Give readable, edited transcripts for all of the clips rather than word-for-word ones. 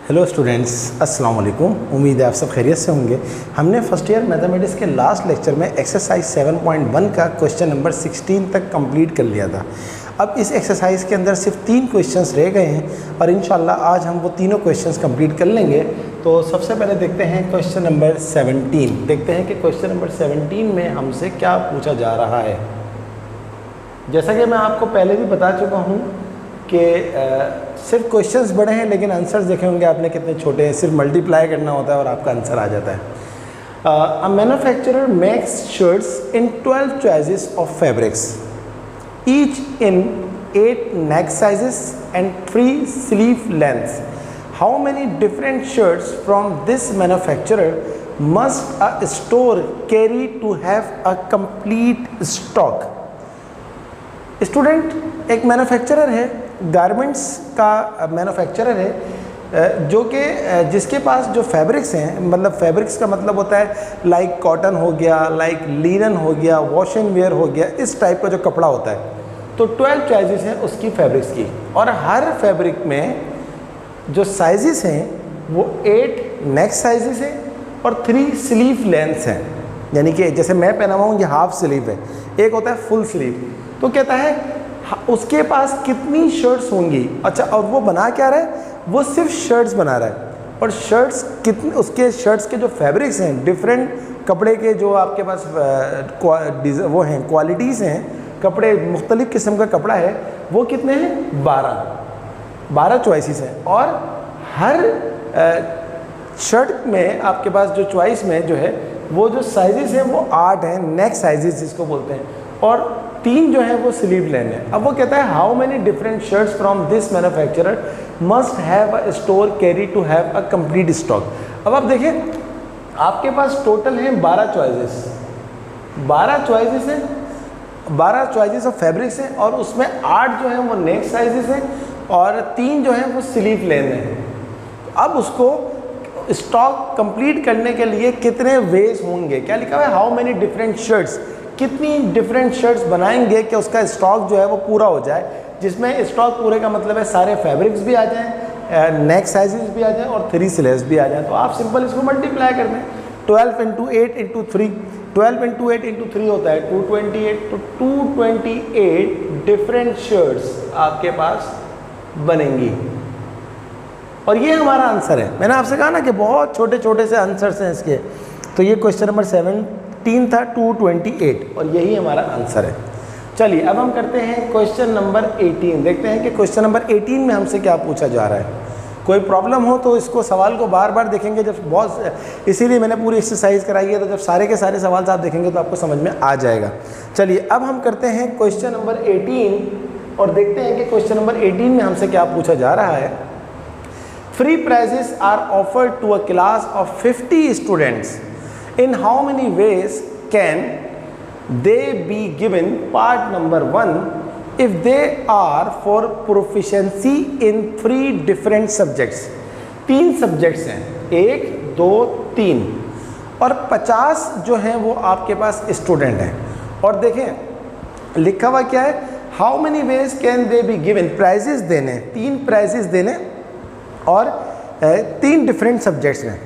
Hello students, अस्सलाम वालेकुम। उम्मीद है आप सब खैरियत से होंगे। हमने फर्स्ट ईयर मैथमेटिक्स के लास्ट लेक्चर में एक्सरसाइज 7.1 का क्वेश्चन नंबर 16 तक कंप्लीट कर लिया था। अब इस एक्सरसाइज के अंदर सिर्फ 3 क्वेश्चंस रह गए हैं और इंशाल्लाह आज हम वो तीनों क्वेश्चंस कंप्लीट कर लेंगे। तो सबसे पहले देखते हैं क्वेश्चन नंबर 17। देखते हैं कि क्वेश्चन नंबर 17 में हमसे क्या पूछा जा रहा है। जैसा कि मैं आपको पहले भी बता चुका हूँ कि सिर्फ क्वेश्चंस बड़े हैं लेकिन आंसर्स देखे होंगे आपने कितने छोटे हैं। सिर्फ मल्टीप्लाई करना होता है और आपका आंसर आ जाता है। A manufacturer makes shirts in 12 choices of fabrics, each in 8 neck sizes and 3 sleeve lengths. How many different shirts from this manufacturer must a store carry to have a complete stock? Student एक manufacturer है, garments का manufacturer है जो कि जिसके पास जो fabrics हैं, मतलब फैब्रिक्स का मतलब होता है लाइक कॉटन हो गया, लाइक लिनन हो गया, वॉश एंड वेयर हो गया, इस टाइप का जो कपड़ा होता है। तो 12 चॉइसेस हैं उसकी फैब्रिक्स की और हर फैब्रिक में जो साइजेस हैं वो 8 नेक साइजेस हैं और 3 स्लीव लेंथ्स हैं। यानी कि जैसे मैं पहना हुआ हूँ ये हाफ स्लीव है, एक होता है फुल स्लीव। तो कहता है उसके पास कितनी शर्ट्स होंगी। अच्छा, और वो बना क्या रहा है? वो सिर्फ शर्ट्स बना रहा है और शर्ट्स कितने, उसके शर्ट्स के जो फैब्रिक्स हैं, डिफरेंट कपड़े के जो आपके पास वो हैं, क्वालिटीज़ हैं, कपड़े मुख्तलिफ़ किस्म का कपड़ा है, वो कितने हैं? 12 चॉइसेस हैं और हर शर्ट में आपके पास जो चॉइस में जो है वो जो साइजेस हैं वो 8 हैं, नेक साइजेस जिसको बोलते हैं, और 3 जो है वो स्लीव लेन है। अब वो कहता है how many different shirts from this manufacturer must have a store carry to have a complete stock. अब आप देखें आपके पास टोटल हैं 12 चॉइसेस, 12 चॉइसेस हैं, 12 चॉइसेस ऑफ फैब्रिक्स हैं और उसमें 8 जो हैं वो नेक साइजेस हैं और 3 जो हैं वो स्लीव लेन है। अब उसको स्टॉक कंप्लीट करने के लिए कितने वेज होंगे? क्या लिखा हुआ है? हाउ मेनी डिफरेंट शर्ट्स, कितनी डिफरेंट शर्ट्स बनाएंगे कि उसका स्टॉक जो है वो पूरा हो जाए, जिसमें स्टॉक पूरे का मतलब है सारे फैब्रिक्स भी आ जाएं, नेक साइजेस भी आ जाएं और 3 स्लीव्स भी आ जाएं। तो आप सिंपल इसको मल्टीप्लाई कर दें, 12 × 8 × 3, 12 × 8 × 3 होता है 228। तो 228 डिफरेंट शर्ट्स आपके पास बनेंगी और ये हमारा आंसर है। मैंने आपसे कहा ना कि बहुत छोटे छोटे से आंसर्स हैं इसके। तो ये क्वेश्चन नंबर 17 था, 228, और यही हमारा आंसर है। चलिए अब हम करते हैं क्वेश्चन नंबर 18। देखते हैं कि क्वेश्चन नंबर 18 में हमसे क्या पूछा जा रहा है। कोई प्रॉब्लम हो तो इसको सवाल को बार बार देखेंगे, जब बहुत, इसीलिए मैंने पूरी एक्सरसाइज कराई है, तो जब सारे के सारे सवाल आप देखेंगे तो आपको समझ में आ जाएगा। चलिए अब हम करते हैं क्वेश्चन नंबर 18 और देखते हैं कि क्वेश्चन नंबर 18 में हमसे क्या पूछा जा रहा है। Free prizes are offered to a class of 50 students. In how many ways can they be given part number 1 if they are for proficiency in 3 different subjects? 3 subjects हैं, 1, 2, 3 और 50 जो हैं वो आपके पास स्टूडेंट हैं। और देखें लिखा हुआ क्या है, how many ways can they be given, prizes देने, 3 प्राइजेस देने और 3 डिफरेंट सब्जेक्ट्स में।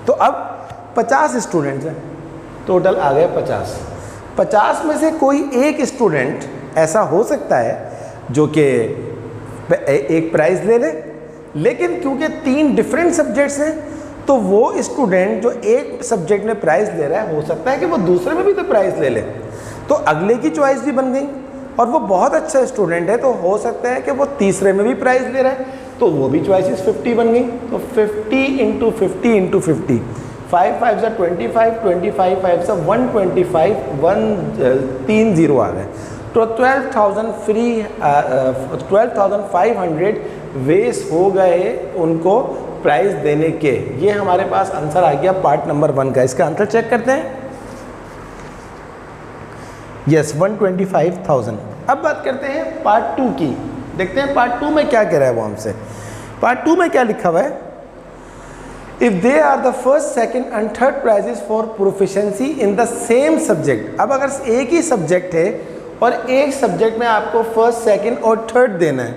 तो अब 50 स्टूडेंट्स हैं, टोटल आ गए 50 में से कोई एक स्टूडेंट ऐसा हो सकता है जो कि एक प्राइज़ ले ले, लेकिन क्योंकि 3 डिफरेंट सब्जेक्ट्स हैं तो वो स्टूडेंट जो एक सब्जेक्ट में प्राइज़ ले रहा है हो सकता है कि वो दूसरे में भी तो प्राइज़ ले ले, तो अगले की चॉइस भी बन गई। और वो बहुत अच्छा स्टूडेंट है तो हो सकता है कि वो तीसरे में भी प्राइज़ ले रहा है, तो वो भी चॉइसेस 50 बन गई। तो 50 × 50 × 50, 5 5 × 25, 25 5 × 125, 3 0 आ गए। तो 12,500 वेस हो गए उनको प्राइस देने के। ये हमारे पास आंसर आ गया पार्ट नंबर 1 का। इसका आंसर चेक करते हैं। यस, 125,000। अब बात करते हैं पार्ट 2 की। देखते हैं पार्ट 2 में क्या कह रहा है वो हमसे। पार्ट 2 में क्या लिखा हुआ है, if they are the first, second and third prizes for proficiency in the same subject. अब अगर एक ही सब्जेक्ट है और एक सब्जेक्ट में आपको फर्स्ट, सेकेंड और थर्ड देना है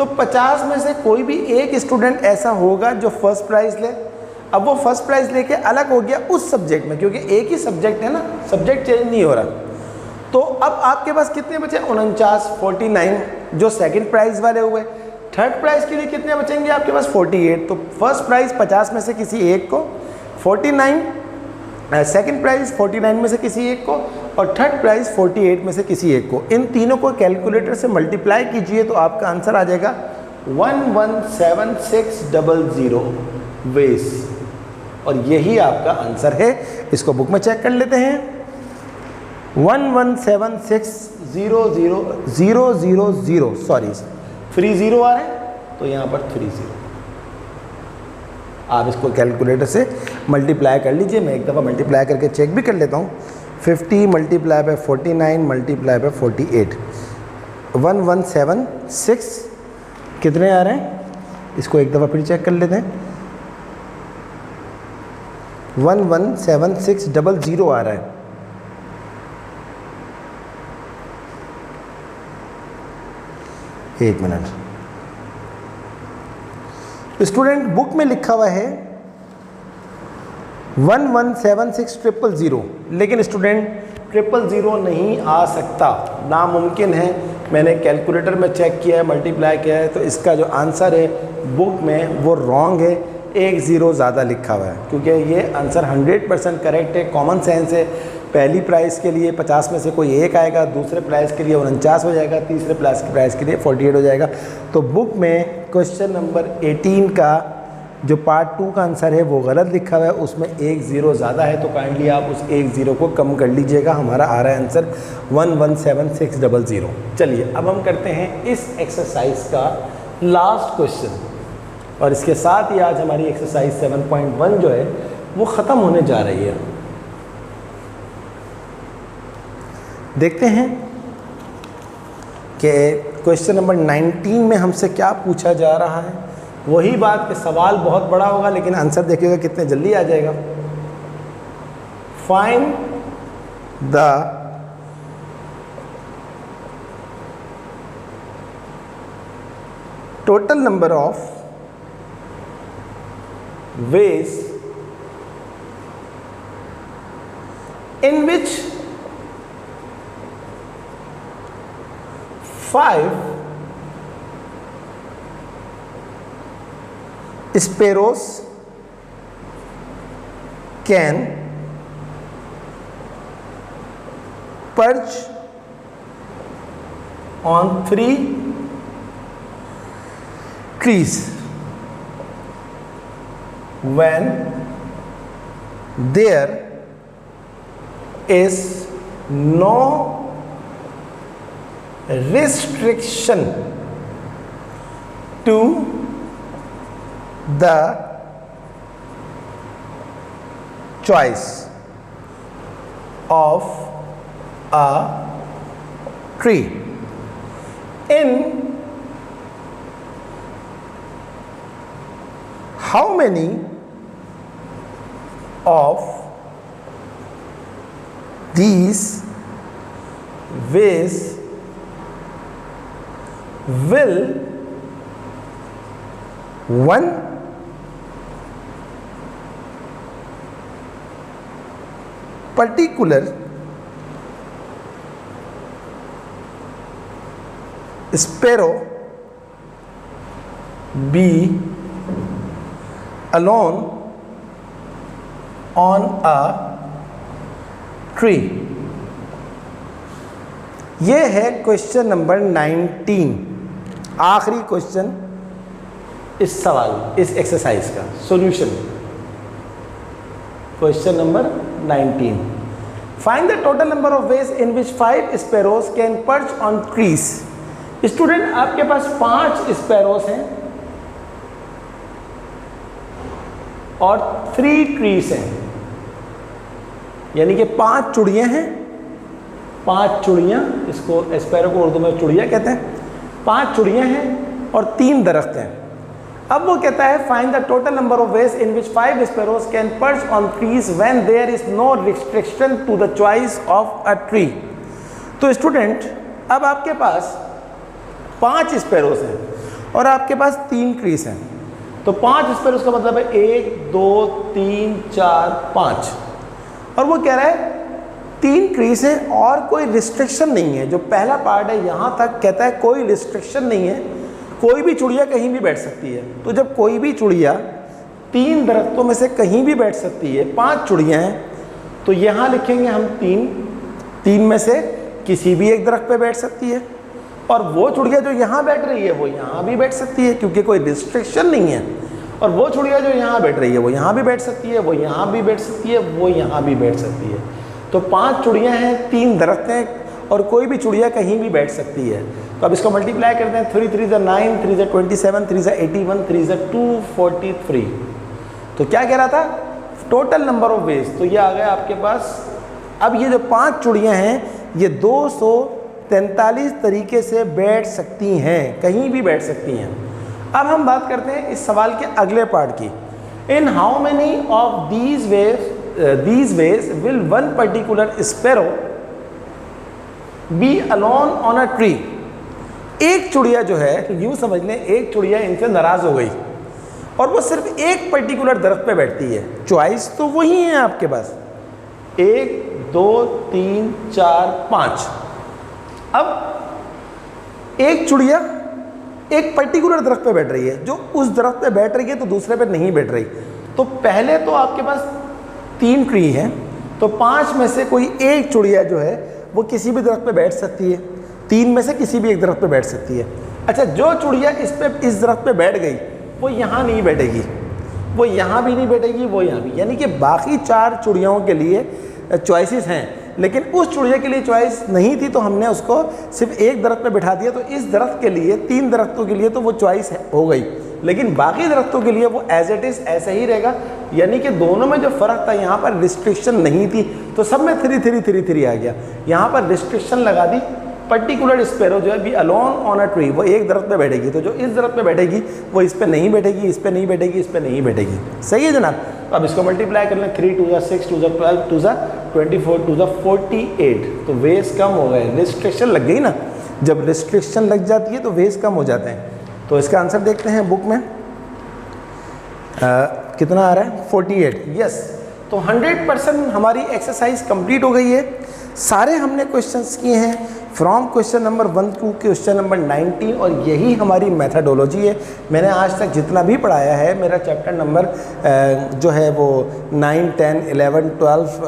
तो 50 में से कोई भी एक स्टूडेंट ऐसा होगा जो फर्स्ट प्राइज़ ले। अब वो फर्स्ट प्राइज़ लेके अलग हो गया उस सब्जेक्ट में, क्योंकि एक ही सब्जेक्ट है ना, सब्जेक्ट चेंज नहीं हो रहा। तो अब आपके पास कितने बचे? 49, 49 जो सेकंड प्राइज़ वाले हुए। थर्ड प्राइज़ के लिए कितने बचेंगे आपके पास? 48। तो फर्स्ट प्राइज़ 50 में से किसी एक को, 49 सेकंड प्राइज़ 49 में से किसी एक को, और थर्ड प्राइज़ 48 में से किसी एक को। इन तीनों को कैलकुलेटर से मल्टीप्लाई कीजिए तो आपका आंसर आ जाएगा 117600 वेज, और यही आपका आंसर है। इसको बुक में चेक कर लेते हैं। 11760000, सॉरी 30 आ रहे हैं तो यहाँ पर 30। आप इसको कैलकुलेटर से मल्टीप्लाई कर लीजिए। मैं एक दफ़ा मल्टीप्लाई करके चेक भी कर लेता हूँ। 50 मल्टीप्लाई बाय 49 मल्टीप्लाई बाय 48, 1176 कितने आ रहे हैं? इसको एक दफ़ा फिर चेक कर लेते हैं। 117600 आ रहा है। एक मिनट, स्टूडेंट बुक में लिखा हुआ है 117600, लेकिन स्टूडेंट 000 नहीं आ सकता, नामुमकिन है। मैंने कैलकुलेटर में चेक किया है, मल्टीप्लाई किया है, तो इसका जो आंसर है बुक में वो रॉन्ग है। 1 0 ज़्यादा लिखा हुआ है, क्योंकि ये आंसर 100% करेक्ट है, कॉमन सेंस है। पहली प्राइज़ के लिए 50 में से कोई एक आएगा, दूसरे प्राइज़ के लिए 49 हो जाएगा, तीसरे प्राइज़ के लिए 48 हो जाएगा। तो बुक में क्वेश्चन नंबर 18 का जो पार्ट 2 का आंसर है वो गलत लिखा हुआ है, उसमें 1 0 ज़्यादा है। तो काइंडली आप उस 1 0 को कम कर लीजिएगा। हमारा आ रहा है आंसर 117600। चलिए अब हम करते हैं इस एक्सरसाइज का लास्ट क्वेश्चन, और इसके साथ ही आज हमारी एक्सरसाइज 7.1 जो है वो ख़त्म होने जा रही है। देखते हैं कि क्वेश्चन नंबर 19 में हमसे क्या पूछा जा रहा है। वही बात कि सवाल बहुत बड़ा होगा, लेकिन आंसर देखिएगा कितने जल्दी आ जाएगा। Find the total number of ways in which 5 sparrows can perch on 3 trees when there is no restriction to the choice of a tree. In how many of these ways will one particular sparrow be alone on a tree? ये है question number 19, आखिरी question इस सवाल, इस exercise का solution. Question number 19, find the total number of ways in which 5 sparrows can perch on trees. Student आपके पास 5 sparrows हैं और 3 ट्रीज हैं, यानी कि 5 चिड़िया हैं। 5 चिड़िया, इसको स्पैरो को उर्दू में चिड़िया कहते हैं। 5 चिड़िया हैं और 3 दरख्त हैं। अब वो कहता है find the total number of ways in which 5 sparrows can perch on trees when there is no restriction to the choice of a tree. तो स्टूडेंट अब आपके पास 5 स्पैरोज हैं और आपके पास 3 क्रीज हैं, तो 5 स्पेयर उसका मतलब है 1 2 3 4 5। और वो कह रहा है 3 क्रीज है और कोई रिस्ट्रिक्शन नहीं है। जो पहला पार्ट है यहाँ तक कहता है कोई रिस्ट्रिक्शन नहीं है, कोई भी चिड़िया कहीं भी बैठ सकती है। तो जब कोई भी चिड़िया 3 दरख्तों में से कहीं भी बैठ सकती है, 5 चिड़िया हैं, तो यहाँ लिखेंगे हम 3 में से किसी भी एक दरख्त पे बैठ सकती है। और वो चिड़िया जो यहाँ बैठ रही है वो यहाँ भी बैठ सकती है, क्योंकि कोई रिस्ट्रिक्शन नहीं है। और वो चिड़िया जो यहाँ बैठ रही है वो यहाँ भी बैठ सकती है, वो यहाँ भी बैठ सकती है, वो यहाँ भी बैठ सकती है। तो 5 चिड़िया हैं, 3 दरख्त हैं, और कोई भी चिड़िया कहीं भी बैठ सकती है। तो अब इसको मल्टीप्लाई करते हैं, 3 3 9, 3 27, 3 81, 3 243। तो क्या कह रहा था, टोटल नंबर ऑफ वेज। तो ये आ गया आपके पास। अब ये जो 5 चिड़िया हैं ये 243 तरीके से बैठ सकती हैं, कहीं भी बैठ सकती हैं। अब हम बात करते हैं इस सवाल के अगले पार्ट की। In how many of these ways will one particular sparrow be alone on a tree? एक चिड़िया जो है, यूँ समझ लें एक चिड़िया इनसे नाराज़ हो गई और वो सिर्फ एक पर्टिकुलर दरख्त पे बैठती है। चॉइस तो वही है आपके पास, 1 2 3 4 5। अब एक चिड़िया एक पर्टिकुलर दरख्त पे बैठ रही है, जो उस दरख्त पे बैठ रही है तो दूसरे पे नहीं बैठ रही। तो पहले तो आपके पास 3 ट्री हैं, तो 5 में से कोई एक चिड़िया जो है वो किसी भी दरख्त पे बैठ सकती है, 3 में से किसी भी एक दरख्त पे बैठ सकती है। अच्छा, जो चिड़िया इस दरख्त पे बैठ गई वो यहाँ नहीं बैठेगी, वो यहाँ भी नहीं बैठेगी, वो यहाँ भी, यानी कि बाकी 4 चिड़ियाओं के लिए चॉइसेस हैं, लेकिन उस चिड़िया के लिए चॉइस नहीं थी, तो हमने उसको सिर्फ एक दरख्त पे बिठा दिया। तो इस दरख्त के लिए 3 दरख्तों के लिए तो वो चॉइस हो गई, लेकिन बाकी दरख्तों के लिए वो एज इट इज़ ऐसे ही रहेगा। यानी कि दोनों में जो फ़र्क था, यहाँ पर रिस्ट्रिक्शन नहीं थी, तो सब में 3 3 3 3 आ गया। यहाँ पर रिस्ट्रिक्शन लगा दी, पर्टिकुलर स्पैरो जो है be alone on a tree, वो एक दरख्त पे बैठेगी। तो जो इस दरख्त पे बैठेगी वो इस पे नहीं बैठेगी, इस पे नहीं बैठेगी, इस पे नहीं बैठेगी। सही है जनाब। तो अब इसको मल्टीप्लाई कर लें, 3 2 6 2 12 2 24 2 48। तो वेज कम हो गए, रिस्ट्रिक्शन लग गई ना। जब रिस्ट्रिक्शन लग जाती है तो वेज कम हो जाते हैं। तो इसका आंसर देखते हैं बुक में कितना आ रहा है, 48। यस, तो 100% हमारी एक्सरसाइज कंप्लीट हो गई है। सारे हमने क्वेश्चंस किए हैं from question number 1 to question number 19, और यही हमारी मेथडोलॉजी है। मैंने आज तक जितना भी पढ़ाया है, मेरा चैप्टर नंबर जो है वो 9 10 11 12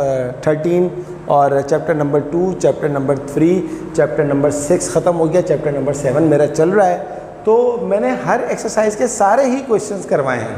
13 और chapter number 2, chapter number 3, chapter number 6 ख़त्म हो गया, चैप्टर नंबर 7 मेरा चल रहा है। तो मैंने हर एक्सरसाइज के सारे ही क्वेश्चंस करवाए हैं,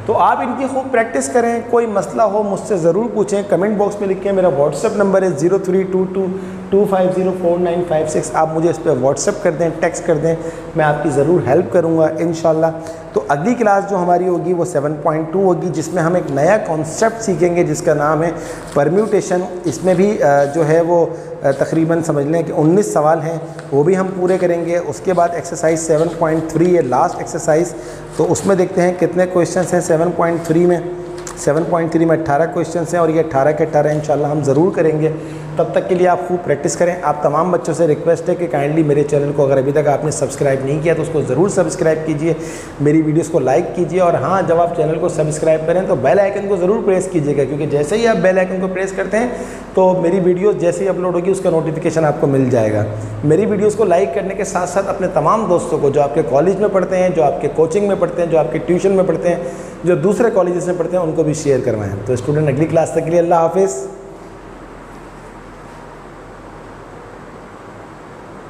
तो आप इनकी खूब प्रैक्टिस करें। कोई मसला हो मुझसे ज़रूर पूछें, कमेंट बॉक्स में लिखें। मेरा व्हाट्सएप नंबर है 032225049556। आप मुझे इस पर व्हाट्सएप कर दें, टेक्स्ट कर दें, मैं आपकी ज़रूर हेल्प करूँगा इंशाल्लाह। तो अगली क्लास जो हमारी होगी वो 7.2 होगी, जिसमें हम एक नया कॉन्सेप्ट सीखेंगे जिसका नाम है परम्यूटेशन। इसमें भी जो है वो तकरीबन समझ लें कि 19 सवाल हैं, वो भी हम पूरे करेंगे। उसके बाद एक्सरसाइज 7.3 है लास्ट एक्सरसाइज, तो उसमें देखते हैं कितने क्वेश्चंस हैं 7.3 में। 7.3 में 18 क्वेश्चंस हैं और ये 18 के 18 इंशाल्लाह हम ज़रूर करेंगे। तब तक के लिए आप खूब प्रैक्टिस करें। आप तमाम बच्चों से रिक्वेस्ट है कि काइंडली मेरे चैनल को अगर अभी तक आपने सब्सक्राइब नहीं किया तो उसको ज़रूर सब्सक्राइब कीजिए, मेरी वीडियोस को लाइक कीजिए, और हाँ, जब आप चैनल को सब्सक्राइब करें तो बेल आइकन को ज़रूर प्रेस कीजिएगा, क्योंकि जैसे ही आप बेल आइकन को प्रेस करते हैं तो मेरी वीडियो जैसे ही अपलोड होगी उसका नोटिफिकेशन आपको मिल जाएगा। मेरी वीडियोज़ को लाइक करने के साथ साथ अपने तमाम दोस्तों को, जो आपके कॉलेज में पढ़ते हैं, जो आपके कोचिंग में पढ़ते हैं, जो आपके ट्यूशन में पढ़ते हैं, जो दूसरे कॉलेजेस में पढ़ते हैं, उनको भी शेयर करवाएं। तो स्टूडेंट, अगली क्लास तक के लिए अल्लाह हाफिज़।